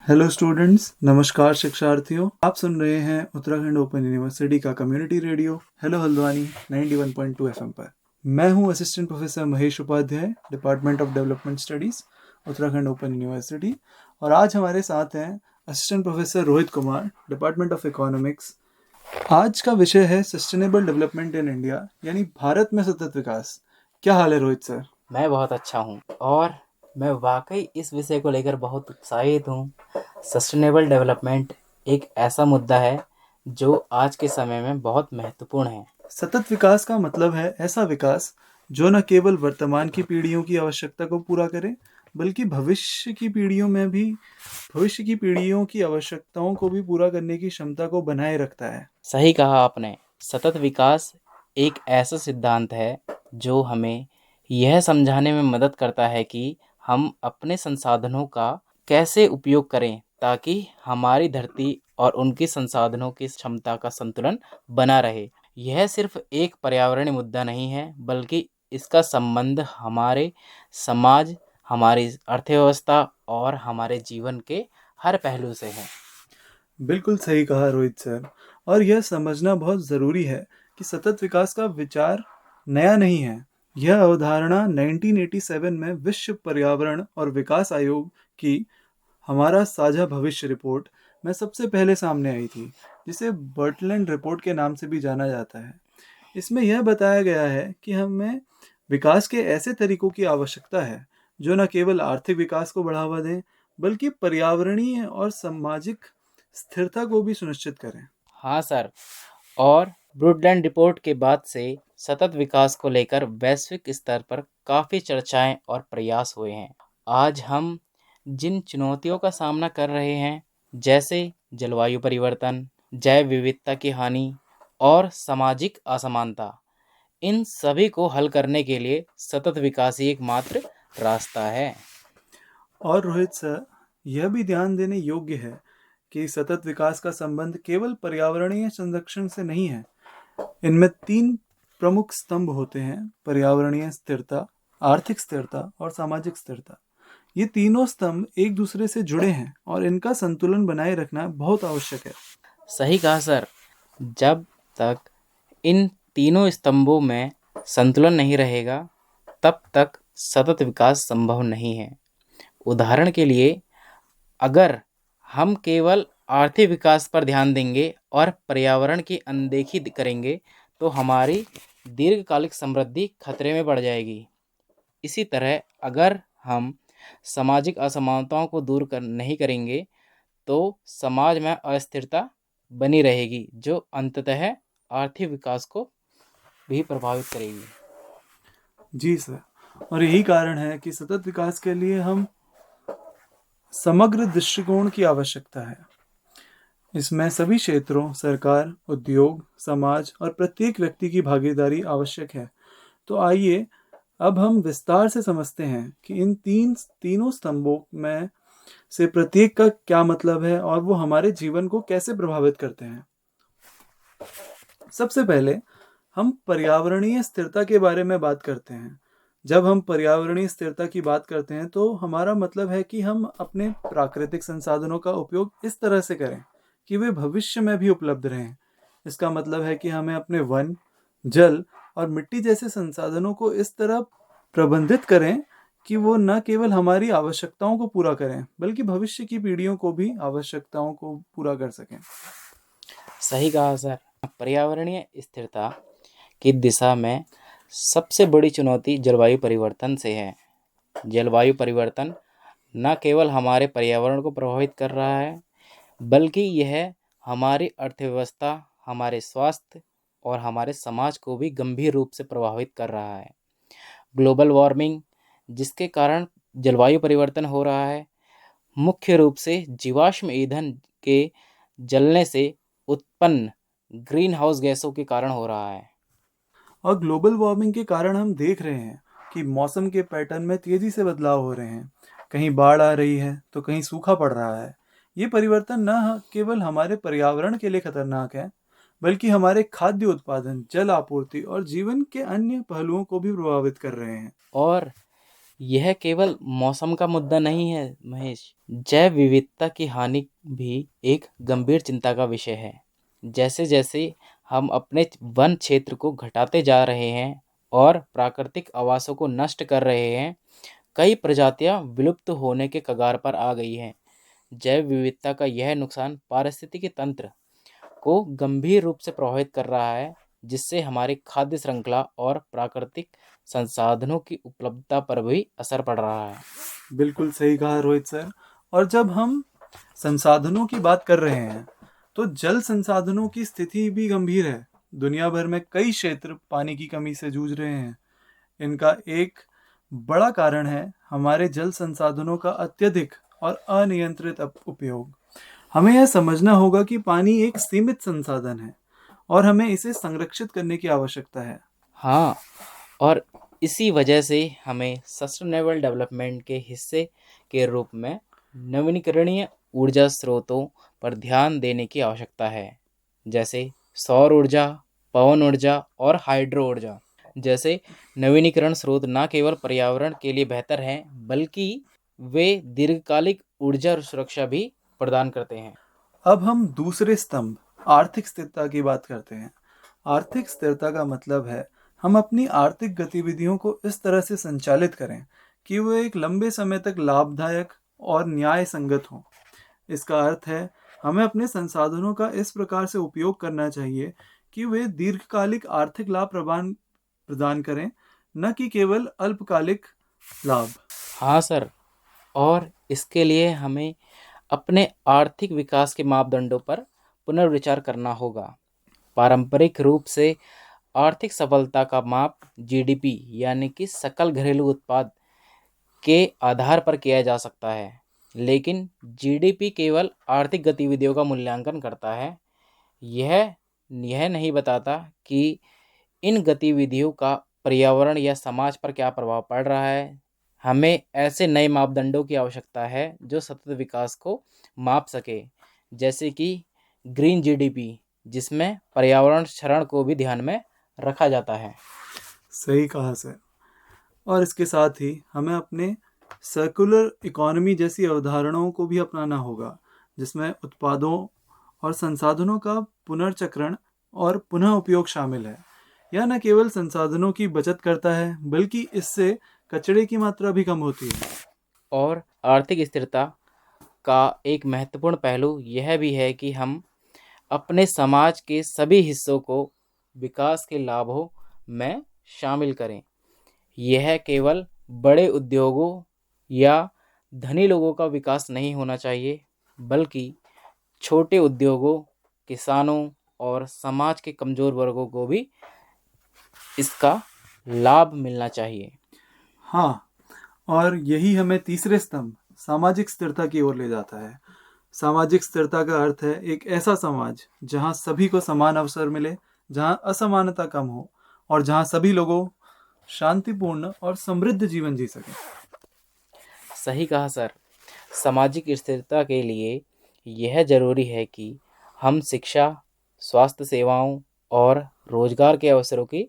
Hello students, नमस्कार शिक्षार्थियों। आप सुन रहे हैं उत्तराखंड ओपन यूनिवर्सिटी का community radio hello Haldwani 91.2 FM पर। मैं हूं assistant professor Mahesh Upadhyay, department of development studies, Uttarakhand open university. और आज हमारे साथ हैं assistant professor Rohit Kumar, department of economics. आज का विषय है सस्टेनेबल डेवलपमेंट इन इंडिया, यानी भारत में सतत विकास। क्या हाल है रोहित सर? मैं बहुत अच्छा हूँ और मैं वाकई इस विषय को लेकर बहुत उत्साहित हूँ। सस्टेनेबल डेवलपमेंट एक ऐसा मुद्दा है जो आज के समय में बहुत महत्वपूर्ण है। सतत विकास का मतलब है ऐसा विकास जो न केवल वर्तमान की पीढ़ियों की आवश्यकता को पूरा करे, बल्कि भविष्य की पीढ़ियों की आवश्यकताओं को भी पूरा करने की क्षमता को बनाए रखता है। सही कहा आपने। सतत विकास एक ऐसा सिद्धांत है जो हमें यह समझाने में मदद करता है कि हम अपने संसाधनों का कैसे उपयोग करें ताकि हमारी धरती और उनके संसाधनों की क्षमता का संतुलन बना रहे। यह सिर्फ एक पर्यावरणीय मुद्दा नहीं है, बल्कि इसका संबंध हमारे समाज, हमारी अर्थव्यवस्था और हमारे जीवन के हर पहलू से है। बिल्कुल सही कहा रोहित सर। और यह समझना बहुत ज़रूरी है कि सतत विकास का विचार नया नहीं है। यह अवधारणा 1987 में विश्व पर्यावरण और विकास आयोग की हमारा साझा भविष्य रिपोर्ट में सबसे पहले सामने आई थी, जिसे बर्टलैंड रिपोर्ट के नाम से भी जाना जाता है। इसमें यह बताया गया है कि हमें विकास के ऐसे तरीकों की आवश्यकता है जो न केवल आर्थिक विकास को बढ़ावा दें, बल्कि पर्यावरणीय और सामाजिक स्थिरता को भी सुनिश्चित करें। हाँ सर, और ब्रूडलैंड रिपोर्ट के बाद से सतत विकास को लेकर वैश्विक स्तर पर काफ़ी चर्चाएं और प्रयास हुए हैं। आज हम जिन चुनौतियों का सामना कर रहे हैं, जैसे जलवायु परिवर्तन, जैव विविधता की हानि और सामाजिक असमानता, इन सभी को हल करने के लिए सतत विकास ही एकमात्र रास्ता है। और रोहित सर, यह भी ध्यान देने योग्य है कि सतत विकास का संबंध केवल पर्यावरणीय संरक्षण से नहीं है। इनमें तीन प्रमुख स्तंभ होते हैं: पर्यावरणीय स्थिरता, आर्थिक स्थिरता और सामाजिक स्थिरता। ये तीनों स्तंभ एक दूसरे से जुड़े हैं और इनका संतुलन बनाए रखना बहुत आवश्यक है। सही कहा सर। जब तक इन तीनों स्तंभों में संतुलन नहीं रहेगा, तब तक सतत विकास संभव नहीं है। उदाहरण के लिए, अगर हम केवल आर्थिक विकास पर ध्यान देंगे और पर्यावरण की अनदेखी करेंगे, तो हमारी दीर्घकालिक समृद्धि खतरे में पड़ जाएगी। इसी तरह अगर हम सामाजिक असमानताओं को दूर कर नहीं करेंगे, तो समाज में अस्थिरता बनी रहेगी, जो अंततः आर्थिक विकास को भी प्रभावित करेगी। जी सर। और यही कारण है कि सतत विकास के लिए हम समग्र दृष्टिकोण की आवश्यकता है। इसमें सभी क्षेत्रों, सरकार, उद्योग, समाज और प्रत्येक व्यक्ति की भागीदारी आवश्यक है। तो आइए अब हम विस्तार से समझते हैं कि इन तीनों स्तंभों में से प्रत्येक का क्या मतलब है और वो हमारे जीवन को कैसे प्रभावित करते हैं। सबसे पहले हम पर्यावरणीय स्थिरता के बारे में बात करते हैं। जब हम पर्यावरणीय स्थिरता की बात करते हैं तो हमारा मतलब है कि हम अपने प्राकृतिक संसाधनों का उपयोग इस तरह से करें कि वे भविष्य में भी उपलब्ध रहें। इसका मतलब है कि हमें अपने वन, जल और मिट्टी जैसे संसाधनों को इस तरह प्रबंधित करें कि वो न केवल हमारी आवश्यकताओं को पूरा करें, बल्कि भविष्य की पीढ़ियों को भी आवश्यकताओं को पूरा कर सकें। सही कहा सर। पर्यावरणीय स्थिरता की दिशा में सबसे बड़ी चुनौती जलवायु परिवर्तन से है। जलवायु परिवर्तन न केवल हमारे पर्यावरण को प्रभावित कर रहा है, बल्कि यह हमारी अर्थव्यवस्था, हमारे स्वास्थ्य और हमारे समाज को भी गंभीर रूप से प्रभावित कर रहा है। ग्लोबल वार्मिंग, जिसके कारण जलवायु परिवर्तन हो रहा है, मुख्य रूप से जीवाश्म ईंधन के जलने से उत्पन्न ग्रीन हाउस गैसों के कारण हो रहा है। और ग्लोबल वार्मिंग के कारण हम देख रहे हैं कि मौसम के पैटर्न में तेजी से बदलाव हो रहे हैं। कहीं बाढ़ आ रही है तो कहीं सूखा पड़ रहा है। ये परिवर्तन न केवल हमारे पर्यावरण के लिए खतरनाक है, बल्कि हमारे खाद्य उत्पादन, जल आपूर्ति और जीवन के अन्य पहलुओं को भी प्रभावित कर रहे हैं। और यह केवल मौसम का मुद्दा नहीं है महेश, जैव विविधता की हानि भी एक गंभीर चिंता का विषय है। जैसे जैसे हम अपने वन क्षेत्र को घटाते जा रहे हैं और प्राकृतिक आवासों को नष्ट कर रहे हैं, कई प्रजातियां विलुप्त होने के कगार पर आ गई हैं। जैव विविधता का यह नुकसान पारिस्थितिकी तंत्र को गंभीर रूप से प्रभावित कर रहा है, जिससे हमारी खाद्य श्रृंखला और प्राकृतिक संसाधनों की उपलब्धता पर भी असर पड़ रहा है। बिल्कुल सही कहा रोहित सर। और जब हम संसाधनों की बात कर रहे हैं तो जल संसाधनों की स्थिति भी गंभीर है। दुनिया भर में कई क्षेत्र पानी की कमी से जूझ रहे हैं। इनका एक बड़ा कारण है हमारे जल संसाधनों का अत्यधिक और अनियंत्रित उपयोग। हमें यह समझना होगा कि पानी एक सीमित संसाधन है और हमें इसे संरक्षित करने की आवश्यकता है। हाँ, और इसी वजह से हमें सस्टेनेबल डेवलपमेंट के हिस्से के रूप में नवीकरणीय ऊर्जा स्रोतों पर ध्यान देने की आवश्यकता है, जैसे सौर ऊर्जा, पवन ऊर्जा और हाइड्रो ऊर्जा जैसे नवीनीकरण स्रोत न केवल पर्यावरण के लिए बेहतर हैं, बल्कि वे दीर्घकालिक ऊर्जा सुरक्षा भी प्रदान करते हैं। अब हम दूसरे स्तंभ आर्थिक स्थिरता की बात करते हैं। आर्थिक स्थिरता का मतलब है हम अपनी आर्थिक गतिविधियों को इस तरह से संचालित करें कि वो एक लंबे समय तक लाभदायक और न्याय संगत हों। इसका अर्थ है हमें अपने संसाधनों का इस प्रकार से उपयोग करना चाहिए कि वे दीर्घकालिक आर्थिक लाभ प्रदान करें, न कि केवल अल्पकालिक लाभ। हाँ सर, और इसके लिए हमें अपने आर्थिक विकास के मापदंडों पर पुनर्विचार करना होगा। पारंपरिक रूप से आर्थिक सफलता का माप जीडीपी यानी कि सकल घरेलू उत्पाद के आधार पर किया जा सकता है, लेकिन जीडीपी केवल आर्थिक गतिविधियों का मूल्यांकन करता है। यह नहीं बताता कि इन गतिविधियों का पर्यावरण या समाज पर क्या प्रभाव पड़ रहा है। हमें ऐसे नए मापदंडों की आवश्यकता है जो सतत विकास को माप सके, जैसे कि ग्रीन जीडीपी, जिसमें पर्यावरण क्षरण को भी ध्यान में रखा जाता है। सही कहा सर। और इसके साथ ही हमें अपने सर्कुलर इकोनॉमी जैसी अवधारणाओं को भी अपनाना होगा, जिसमें उत्पादों और संसाधनों का पुनर्चक्रण और पुनः उपयोग शामिल है। यह न केवल संसाधनों की बचत करता है, बल्कि इससे कचरे की मात्रा भी कम होती है। और आर्थिक स्थिरता का एक महत्वपूर्ण पहलू यह भी है कि हम अपने समाज के सभी हिस्सों को विकास के लाभों में शामिल करें। यह केवल बड़े उद्योगों या धनी लोगों का विकास नहीं होना चाहिए, बल्कि छोटे उद्योगों, किसानों और समाज के कमज़ोर वर्गों को भी इसका लाभ मिलना चाहिए। हाँ, और यही हमें तीसरे स्तंभ सामाजिक स्थिरता की ओर ले जाता है। सामाजिक स्थिरता का अर्थ है एक ऐसा समाज जहाँ सभी को समान अवसर मिले, जहाँ असमानता कम हो और जहाँ सभी लोगों शांतिपूर्ण और समृद्ध जीवन जी सकें। सही कहा सर। सामाजिक स्थिरता के लिए यह जरूरी है कि हम शिक्षा, स्वास्थ्य सेवाओं और रोजगार के अवसरों की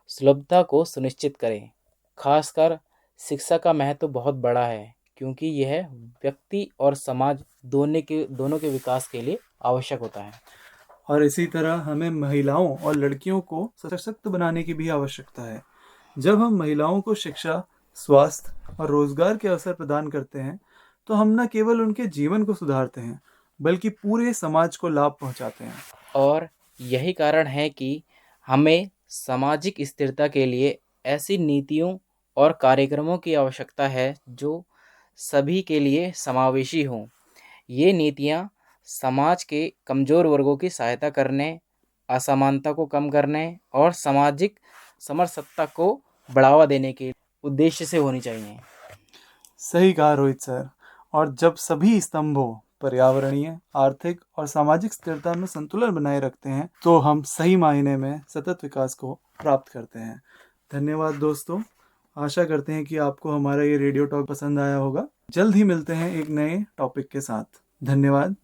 सुलभता को सुनिश्चित करें। खासकर शिक्षा का महत्व बहुत बड़ा है, क्योंकि यह व्यक्ति और समाज दोनों के विकास के लिए आवश्यक होता है। और इसी तरह हमें महिलाओं और लड़कियों को सशक्त बनाने की भी आवश्यकता है। जब हम महिलाओं को शिक्षा, स्वास्थ्य और रोजगार के अवसर प्रदान करते हैं, तो हम न केवल उनके जीवन को सुधारते हैं, बल्कि पूरे समाज को लाभ पहुंचाते हैं। और यही कारण है कि हमें सामाजिक स्थिरता के लिए ऐसी नीतियों और कार्यक्रमों की आवश्यकता है जो सभी के लिए समावेशी हों। ये नीतियाँ समाज के कमज़ोर वर्गों की सहायता करने, असमानता को कम करने और सामाजिक समरसत्ता को बढ़ावा देने के उद्देश्य से होनी चाहिए। सही कहा रोहित सर। और जब सभी स्तंभों पर्यावरणीय, आर्थिक और सामाजिक स्थिरता में संतुलन बनाए रखते हैं, तो हम सही मायने में सतत विकास को प्राप्त करते हैं। धन्यवाद दोस्तों। आशा करते हैं कि आपको हमारा ये रेडियो टॉक पसंद आया होगा। जल्द ही मिलते हैं एक नए टॉपिक के साथ। धन्यवाद।